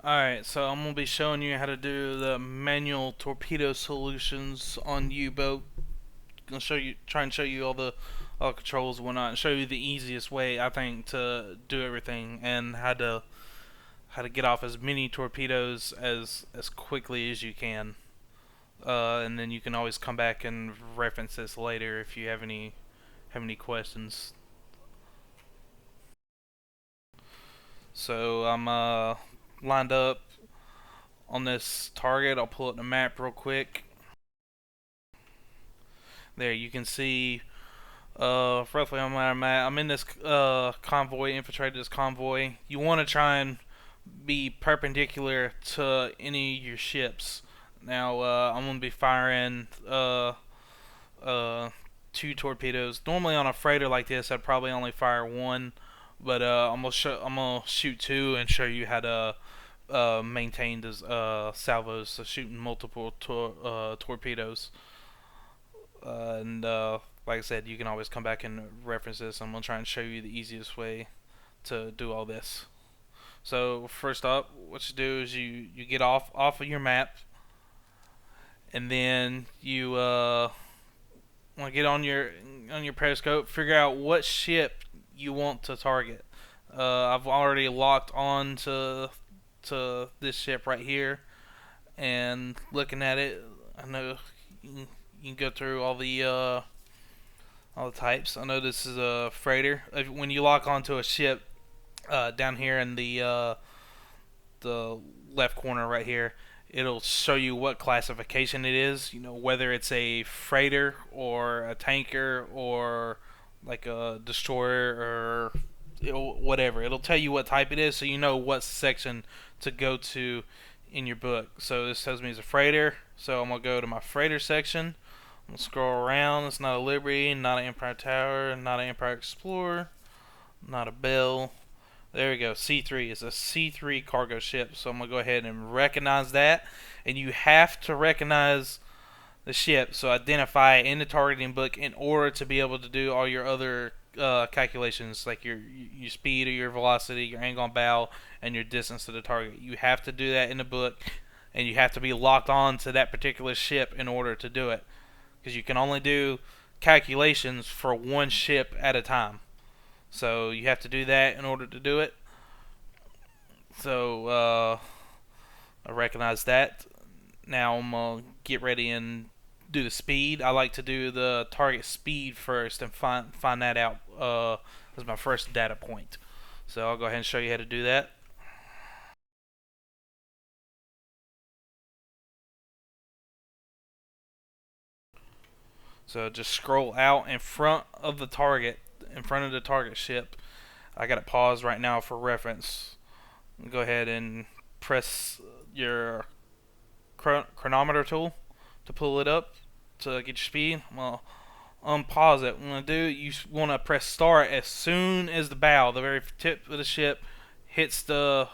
Alright, so I'm going to be showing you how to do the manual torpedo solutions on U-boat. Gonna try and show you all the controls and whatnot, and show you the easiest way I think to do everything and how to get off as many torpedoes as quickly as you can. And then you can always come back and reference this later if you have any questions. So I'm lined up on this target. I'll pull up the map real quick. There you can see roughly on where I'm at. I'm in this convoy, infiltrated this convoy. You want to try and be perpendicular to any of your ships. Now I'm going to be firing uh, two torpedoes. Normally on a freighter like this, I'd probably only fire one, but I'm gonna shoot two and show you how to maintain the salvos. So shooting multiple torpedoes, and like I said, you can always come back and reference this. I'm gonna try and show you the easiest way to do all this. So first up, what you do is you get off of your map, and then you want to get on your periscope, figure out what ship you want to target. I've already locked on to this ship right here, and looking at it, I know you can go through all the types. I know this is a freighter. When you lock onto a ship, down here in the left corner right here, it'll show you what classification it is. You know, whether it's a freighter or a tanker or like a destroyer or whatever. It'll tell you what type it is, so you know what section to go to in your book. So this tells me it's a freighter, so I'm gonna go to my freighter section. I'm gonna scroll around. It's not a Liberty, not an Empire Tower, not an Empire Explorer, not a Bell. There we go. C3 is a C3 cargo ship. So I'm going to go ahead and recognize that. And you have to recognize the ship. So identify it in the targeting book in order to be able to do all your other calculations, like your speed or your velocity, your angle on bow, and your distance to the target. You have to do that in the book. And you have to be locked on to that particular ship in order to do it. Because you can only do calculations for one ship at a time. So you have to do that in order to do it. So I recognize that. Now I'm gonna get ready and do the speed. I like to do the target speed first and find that out as my first data point. So I'll go ahead and show you how to do that. So just scroll out in front of the target, in front of the target ship. I got it paused right now for reference. Go ahead and press your chronometer tool to pull it up to get your speed. Well, unpause it. What I'm going to do, you want to press start as soon as the bow, the very tip of the ship, hits the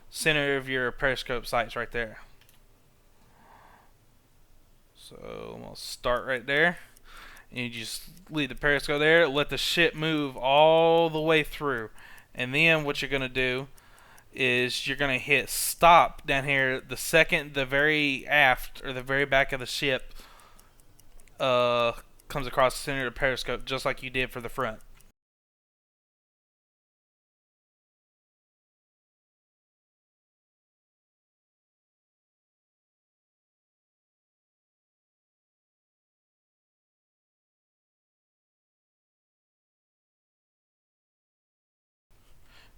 center of your periscope sights right there. So I'm going to start right there. And you just leave the periscope there, let the ship move all the way through. And then what you're going to do is you're going to hit stop down here the second the very aft or the very back of the ship comes across the center of the periscope, just like you did for the front.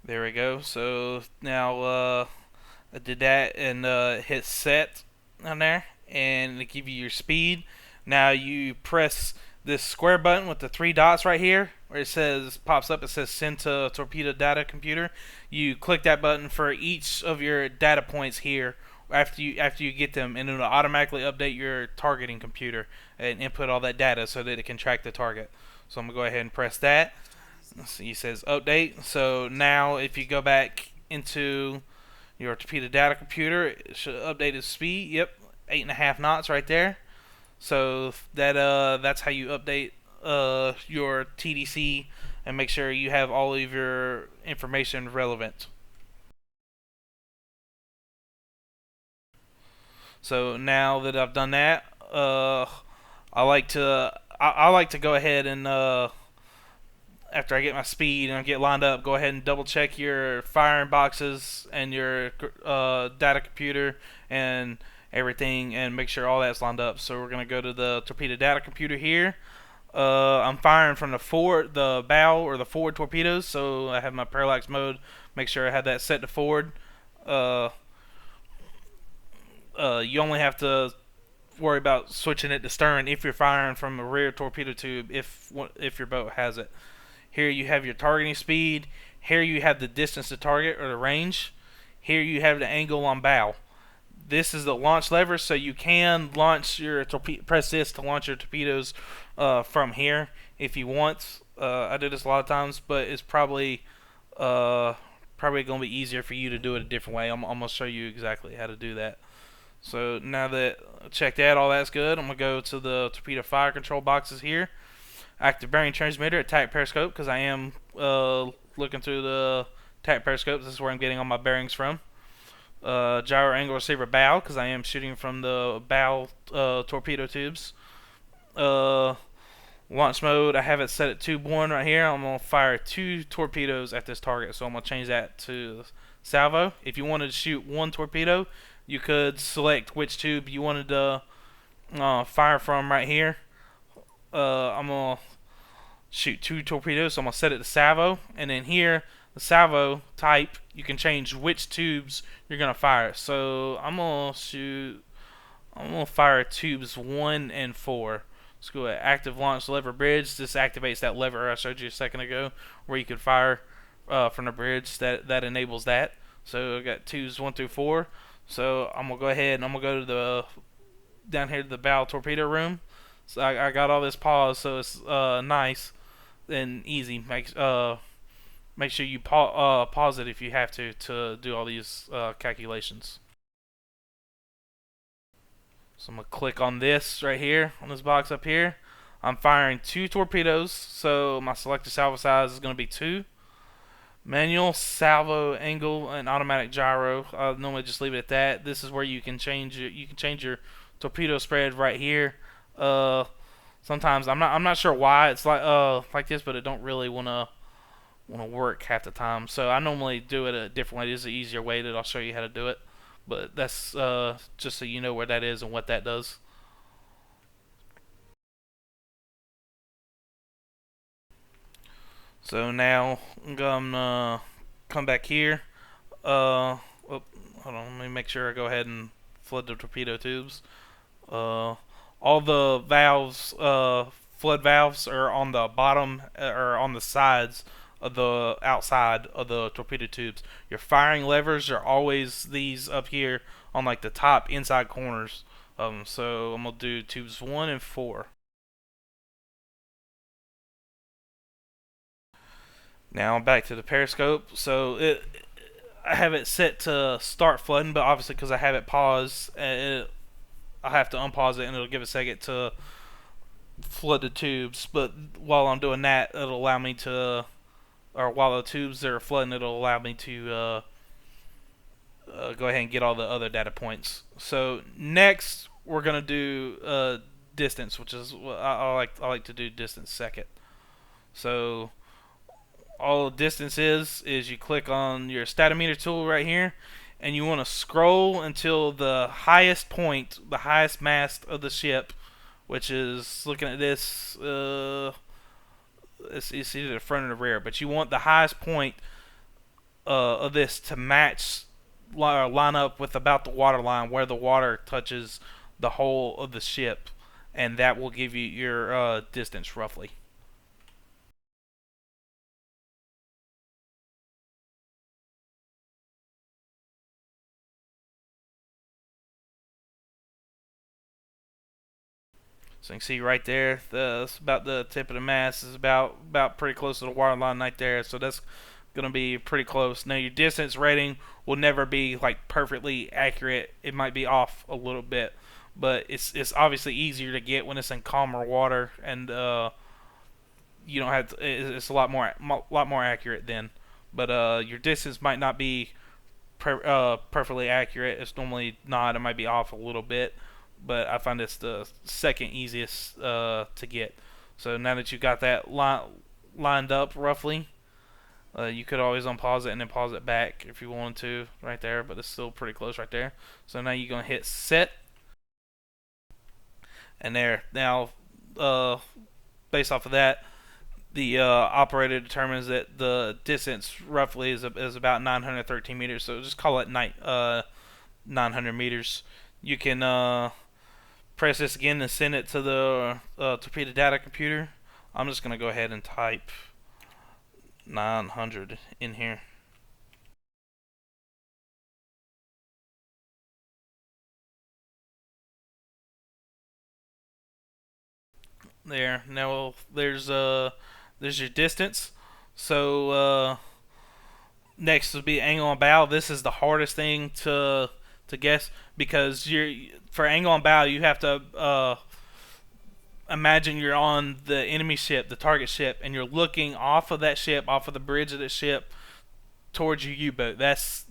There we go. So now I did that and hit set on there, and it give you your speed. Now you press this square button with the three dots right here, where it says pops up. It says send to torpedo data computer. You click that button for each of your data points here after you get them, and it'll automatically update your targeting computer and input all that data so that it can track the target. So I'm gonna go ahead and press that. See, it says update. So now if you go back into your torpedo data computer, it should update its speed. Yep, 8.5 knots right there. So that's how you update your TDC and make sure you have all of your information relevant. So now that I've done that, I like to go ahead and after I get my speed and I get lined up, go ahead and double check your firing boxes and your data computer and everything, and make sure all that's lined up. So we're gonna go to the torpedo data computer here. I'm firing from the bow or the forward torpedoes, so I have my parallax mode. Make sure I have that set to forward. Uh, you only have to worry about switching it to stern if you're firing from a rear torpedo tube, if your boat has it. Here you have your targeting speed. Here you have the distance to target or the range. Here you have the angle on bow. This is the launch lever, so you can launch your press this to launch your torpedoes from here if you want. I do this a lot of times, but it's probably going to be easier for you to do it a different way. I'm going to show you exactly how to do that. So now that I checked that, all that's good, I'm going to go to the torpedo fire control boxes here. Active bearing transmitter, attack periscope, because I am looking through the attack periscope. This is where I'm getting all my bearings from. Gyro angle receiver bow, because I am shooting from the bow torpedo tubes. Launch mode, I have it set at tube 1 right here. I'm going to fire 2 torpedoes at this target, so I'm going to change that to salvo. If you wanted to shoot 1 torpedo, you could select which tube you wanted to fire from right here. I'm going to shoot 2 torpedoes, so I'm going to set it to salvo. And then here, the salvo type, you can change which tubes you're going to fire. So I'm going to fire tubes 1 and 4. Let's go ahead. Active launch lever bridge. This activates that lever I showed you a second ago, where you could fire from the bridge. That enables that. So I got tubes 1 through 4. So I'm gonna go ahead and I'm gonna go to the down here to the bow torpedo room. So I got all this paused, so it's nice and easy. Make sure you pause it if you have to do all these calculations. So I'm going to click on this right here, on this box up here. I'm firing 2 torpedoes, so my selected salvo size is going to be 2. Manual, salvo, angle, and automatic gyro. I'll normally just leave it at that. This is where you can change your torpedo spread right here. Sometimes I'm not sure why it's like this, but it don't really wanna work half the time. So I normally do it a different way. This is an easier way that I'll show you how to do it. But that's just so you know where that is and what that does. So now I'm gonna come back here. Hold on, let me make sure I go ahead and flood the torpedo tubes. All the valves, flood valves, are on the bottom or on the sides of the outside of the torpedo tubes. Your firing levers are always these up here on like the top inside corners. So I'm gonna do tubes 1 and 4. Now back to the periscope. So I have it set to start flooding, but obviously because I have it paused, I have to unpause it and it'll give a second to flood the tubes. But while I'm doing that, it'll allow me to, or while the tubes are flooding, it'll allow me to go ahead and get all the other data points. So next we're gonna do distance, which is I like to do distance second. So all distance is you click on your statometer tool right here, and you want to scroll until the highest point, the highest mast of the ship, which is looking at this. It's either the front or the rear, but you want the highest point of this to match or line up with about the water line where the water touches the hull of the ship, and that will give you your distance roughly. So you can see right there, that's about the tip of the mast is about pretty close to the water line right there. So that's going to be pretty close. Now your distance rating will never be like perfectly accurate. It might be off a little bit, but it's obviously easier to get when it's in calmer water, and you don't have to, it's a lot more accurate then. But your distance might not be perfectly accurate. It's normally not. It might be off a little bit, but I find it's the second easiest to get. So now that you got that lined up roughly, you could always unpause it and then pause it back if you wanted to right there, but it's still pretty close right there. So now you're going to hit set, and there. Now, based off of that, the operator determines that the distance roughly is about 913 meters. So just call it 900 meters. You can press this again and send it to the torpedo data computer. I'm just going to go ahead and type 900 in here. There. Now there's your distance. So next would be angle on bow. This is the hardest thing to guess because for angle on bow you have to imagine you're on the enemy ship, the target ship, and you're looking off of that ship, off of the bridge of the ship, towards your U-boat. That's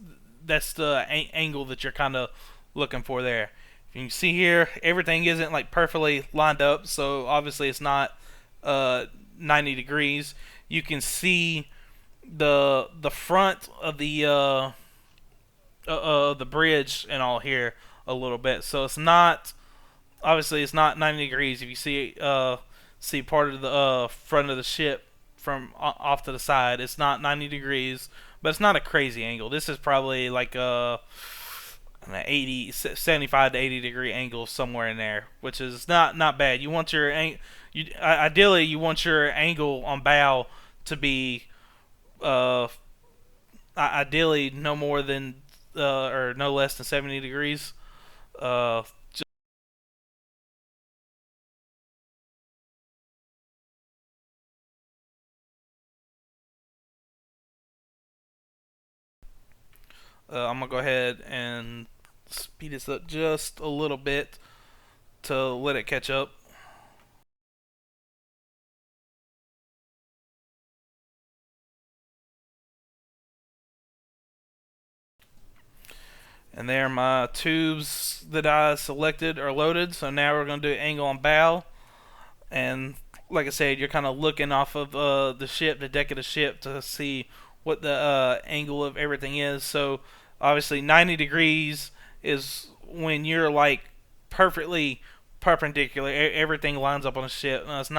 the angle that you're kind of looking for there. You can see here, everything isn't like perfectly lined up, so obviously it's not 90 degrees. You can see the front of the bridge and all here a little bit. So it's not obviously it's not 90 degrees. If you see part of the front of the ship from off to the side, it's not 90 degrees, but it's not a crazy angle. This is probably like a 75 to 80 degree angle somewhere in there, which is not bad. You want your ideally you want your angle on bow to be ideally no more than or no less than 70 degrees. Uh, I'm gonna go ahead and speed this up just a little bit to let it catch up. And there my tubes that I selected are loaded. So now we're going to do angle on bow. And like I said, you're kind of looking off of the ship, the deck of the ship, to see what the angle of everything is. So obviously 90 degrees is when you're like perfectly perpendicular. Everything lines up on the ship. No, it's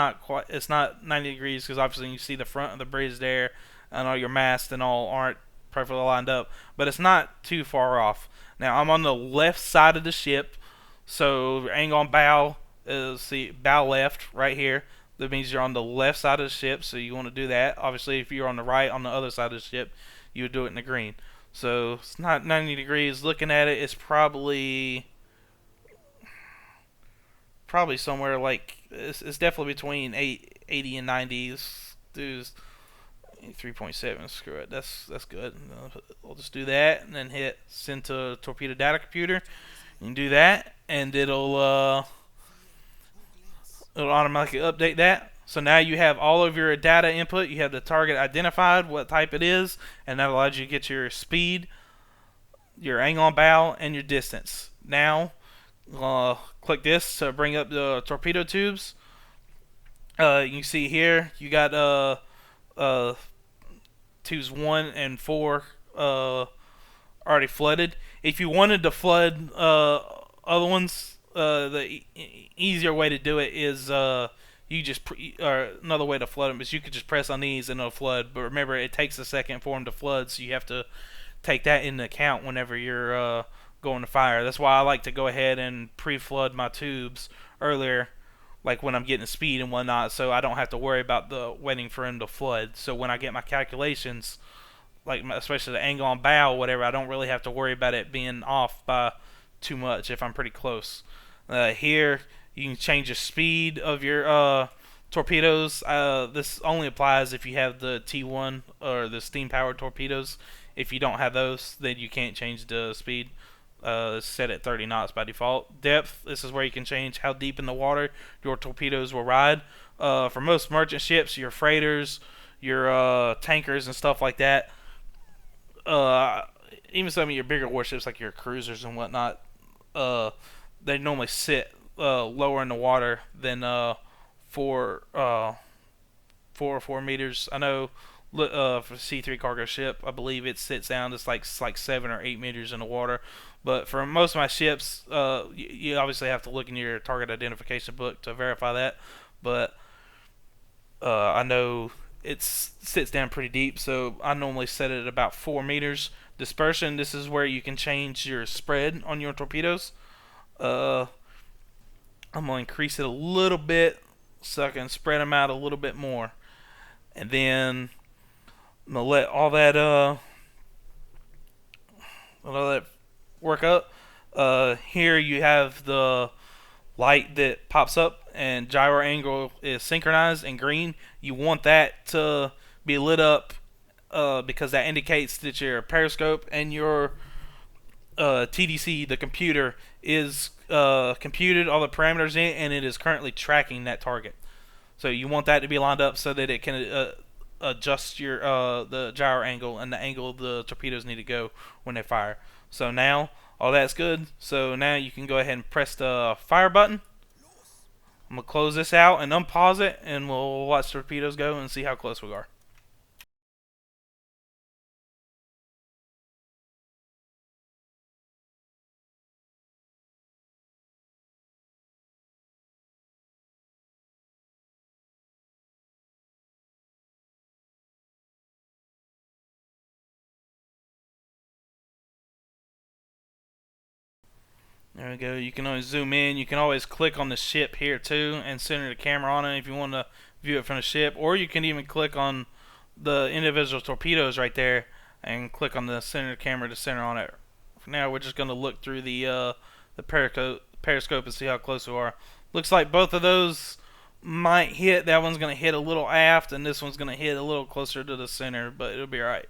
not 90 degrees because obviously you see the front of the bridge there, and all your masts and all aren't perfectly lined up. But it's not too far off. Now I'm on the left side of the ship, so angle on bow is see bow left right here. That means you're on the left side of the ship, so you want to do that. Obviously, if you're on the right, on the other side of the ship, you would do it in the green. So it's not 90 degrees. Looking at it, it's probably somewhere like it's definitely between 80 and 90. Let's do 3.7. Screw it. That's good. We'll just do that and then hit send to torpedo data computer. You can do that, and it'll automatically update that. So now you have all of your data input. You have the target identified, what type it is, and that allows you to get your speed, your angle on bow, and your distance. Now, click this to bring up the torpedo tubes. You can see here you got tubes 1 and 4 already flooded. If you wanted to flood other ones, the easier way to do it is you just or another way to flood them is you could just press on these and it'll flood. But remember, it takes a second for them to flood, so you have to take that into account whenever you're going to fire. That's why I like to go ahead and pre-flood my tubes earlier, like when I'm getting speed and whatnot, so I don't have to worry about the waiting for them to flood. So when I get my calculations, like especially the angle on bow or whatever, I don't really have to worry about it being off by too much if I'm pretty close. Here you can change the speed of your torpedoes. This only applies if you have the T1 or the steam powered torpedoes. If you don't have those, then you can't change the speed. It's set at 30 knots by default. Depth, this is where you can change how deep in the water your torpedoes will ride. For most merchant ships, your freighters, your tankers and stuff like that, even some of your bigger warships like your cruisers and whatnot, uh, they normally sit lower in the water than 4 or 4 meters. I know for C3 cargo ship, I believe it sits down just like 7 or 8 meters in the water. But for most of my ships, you obviously have to look in your target identification book to verify that. But I know it sits down pretty deep, so I normally set it at about 4 meters. Dispersion, this is where you can change your spread on your torpedoes. Uh, I'm gonna increase it a little bit so I can spread them out a little bit more, and then I'm gonna let all that work up. Here you have the light that pops up, and gyro angle is synchronized in green. You want that to be lit up because that indicates that your periscope and your TDC, the computer, is computed all the parameters in, and it is currently tracking that target. So you want that to be lined up so that it can adjust your the gyro angle and the angle the torpedoes need to go when they fire. So now all that's good. So now you can go ahead and press the fire button. I'm gonna close this out and unpause it, and we'll watch the torpedoes go and see how close we are. There we go. You can always zoom in. You can always click on the ship here too and center the camera on it if you want to view it from the ship. Or you can even click on the individual torpedoes right there and click on the center camera to center on it. For now, we're just going to look through the periscope and see how close we are. Looks like both of those might hit. That one's going to hit a little aft, and this one's going to hit a little closer to the center, but it'll be alright.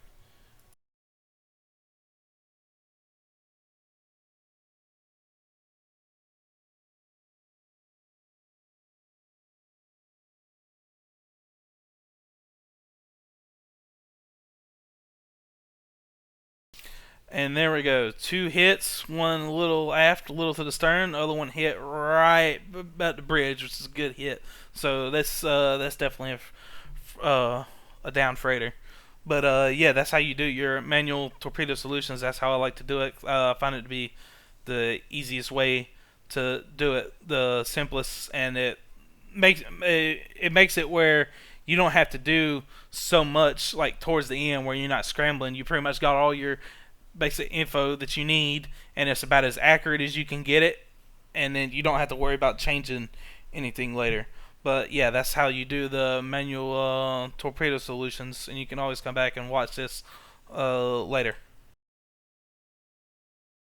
And there we go. 2 hits. One a little aft, a little to the stern. The other one hit right about the bridge, which is a good hit. So that's definitely a down freighter. But yeah, that's how you do your manual torpedo solutions. That's how I like to do it. I find it to be the easiest way to do it, the simplest, and it makes it where you don't have to do so much like towards the end where you're not scrambling. You pretty much got all your basic info that you need, and it's about as accurate as you can get it, and then you don't have to worry about changing anything later. But yeah, that's how you do the manual torpedo solutions, and you can always come back and watch this later.